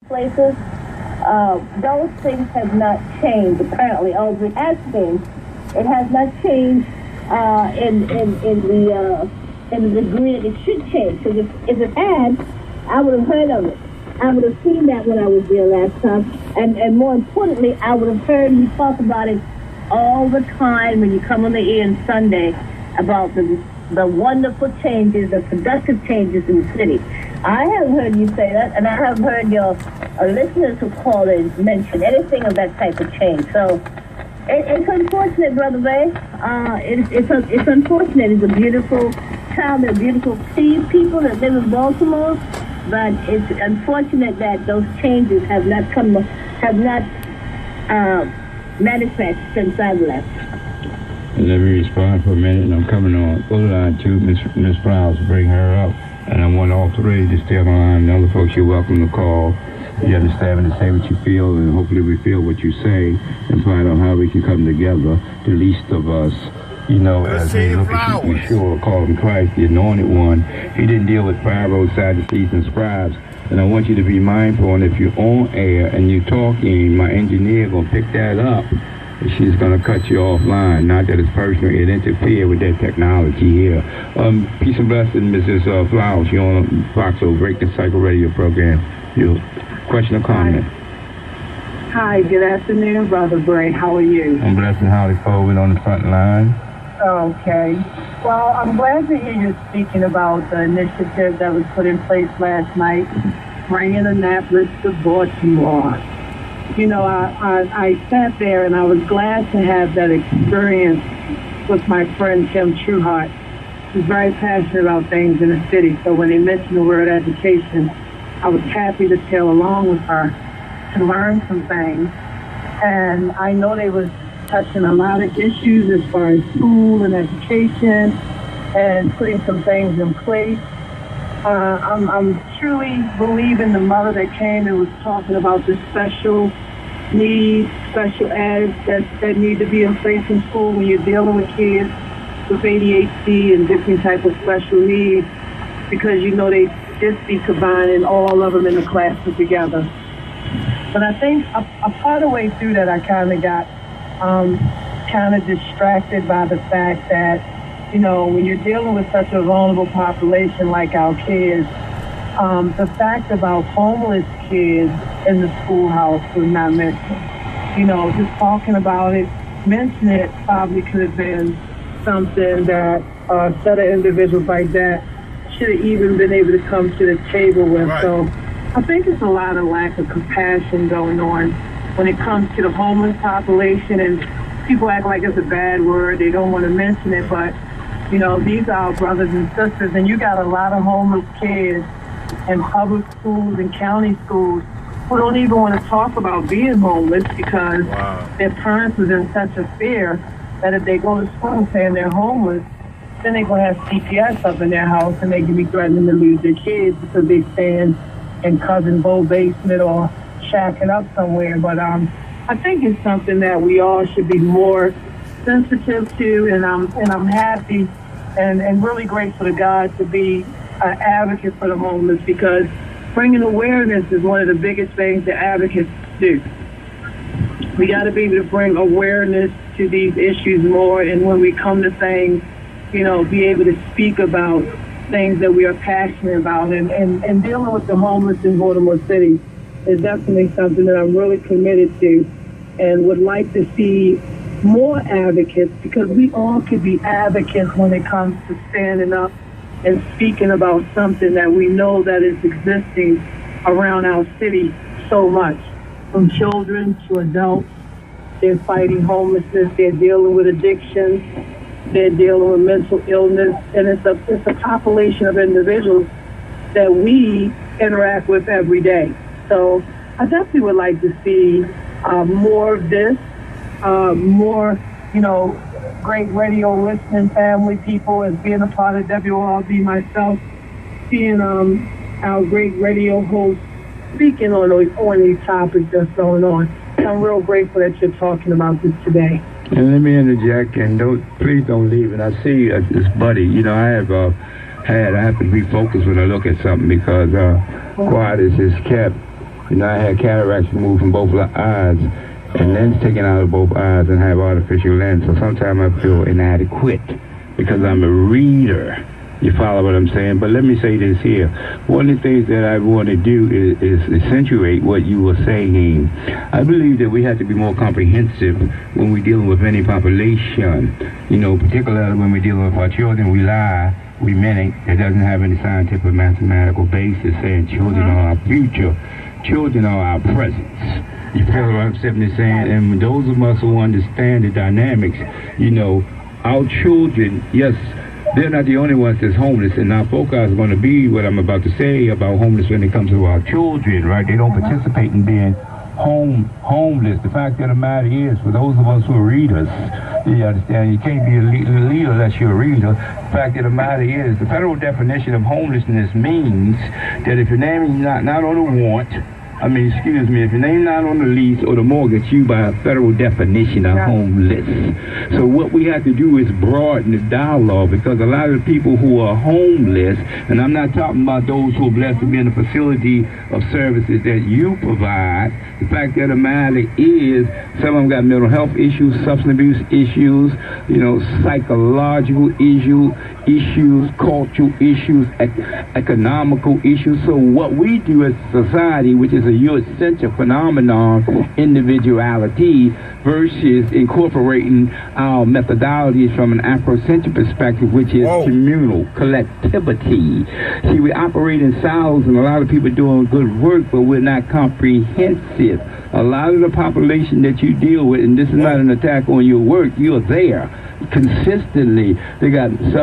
places. Those things have not changed apparently. Oh, it has changed. It has not changed in the degree that it should change. Because if it had, I would have heard of it. I would have seen that when I was there last time, and more importantly, I would have heard you talk about it all the time when you come on the air on Sunday about the wonderful changes, the productive changes in the city. I haven't heard you say that, and I haven't heard your listeners who call in mention anything of that type of change. So it's unfortunate, Brother Ray. It's unfortunate. It's a beautiful town. They're beautiful people that live in Baltimore, but it's unfortunate that those changes have not manifested since I've left. Let me respond for a minute, and I'm coming on other line too, Miss Flowers, to bring her up. And I want all three to stay on the line. And other folks, you're welcome to call. You understand and say what you feel, and hopefully we feel what you say, and find out how we can come together. The least of us, as we look at you, Yeshua, call him Christ, the anointed one. He didn't deal with pharaohs, Sadducees, and scribes. And I want you to be mindful, and if you're on air and you're talking, my engineer going to pick that up. She's going to cut you offline. Not that it's personal. It interfere with that technology here. Peace and blessing, Mrs. Flowers. You're on Foxo Breaking Cycle Radio program. Your question or comment? Hi, good afternoon, Brother Bray. How are you? I'm blessed and highly forward on the front line. Okay. Well, I'm glad to hear you speaking about the initiative that was put in place last night, bringing Annapolis to Baltimore. I sat there and I was glad to have that experience with my friend Kim Trueheart, who's very passionate about things in the city. So when they mentioned the word education, I was happy to tail along with her to learn some things. And I know they was touching a lot of issues as far as school and education and putting some things in place. I'm truly believing the mother that came and was talking about the special needs, special ed that need to be in place in school when you're dealing with kids with ADHD and different types of special needs, because they just be combining all of them in the classroom together. But I think a part of the way through that, I kind of got kind of distracted by the fact that when you're dealing with such a vulnerable population like our kids, the fact about homeless kids in the schoolhouse was not mentioned. Just talking about it, mentioning it probably could have been something that a set of individuals like that should have even been able to come to the table with. Right. So I think it's a lot of lack of compassion going on when it comes to the homeless population, and people act like it's a bad word. They don't want to mention it, but these are our brothers and sisters, and you got a lot of homeless kids in public schools and county schools who don't even want to talk about being homeless because their parents was in such a fear that if they go to school saying they're homeless, then they're going to have CPS up in their house and they can be threatening to lose their kids because they stand in Cousin Bo basement or shacking up somewhere. But I think it's something that we all should be more sensitive to, and I'm happy and really grateful to God to be an advocate for the homeless, because bringing awareness is one of the biggest things that advocates do. We got to be able to bring awareness to these issues more, and when we come to things, be able to speak about things that we are passionate about, and dealing with the homeless in Baltimore City is definitely something that I'm really committed to and would like to see more advocates, because we all could be advocates when it comes to standing up and speaking about something that we know that is existing around our city so much. From children to adults, they're fighting homelessness, they're dealing with addictions, they're dealing with mental illness, and it's a population of individuals that we interact with every day. So I definitely would like to see more of this, more, great radio listening family people, as being a part of WRB myself, seeing our great radio hosts speaking on these topics that's going on. I'm real grateful that you're talking about this today. And let me interject, and please don't leave. And I see this buddy, I have I have to be focused when I look at something, because quiet is kept. You know, I had cataracts removed from both eyes, and lens taken out of both eyes, and have artificial lens. So sometimes I feel inadequate because I'm a reader. You follow what I'm saying? But let me say this here. One of the things that I want to do is accentuate what you were saying. I believe that we have to be more comprehensive when we're dealing with any population. You know, particularly when we're dealing with our children, we lie. We mean it doesn't have any scientific or mathematical basis saying children are our future. Children are our presence. You feel what I'm simply saying? And those of us who understand the dynamics, you know, our children, yes, they're not the only ones that's homeless, and our focus is going to be what I'm about to say about homeless when it comes to our children, right? They don't participate in being homeless. The fact of the matter is, for those of us who are readers, you understand, you can't be a leader unless you're a reader. The fact of the matter is, the federal definition of homelessness means that if your name is not on the warrant, if your name not on the lease or the mortgage, you by a federal definition are homeless. So what we have to do is broaden the dialogue, because a lot of the people who are homeless, and I'm not talking about those who are blessed to be in the facility of services that you provide. The fact of the matter is, some of them got mental health issues, substance abuse issues, you know, psychological issues, cultural issues, economical issues. So what we do as a society, which is a Eurocentric phenomenon, individuality, versus incorporating our methodologies from an Afrocentric perspective, which is communal collectivity. See, we operate in silos, and a lot of people doing good work, but we're not comprehensive. A lot of the population that you deal with, and this is not an attack on your work, you're there consistently. They got substance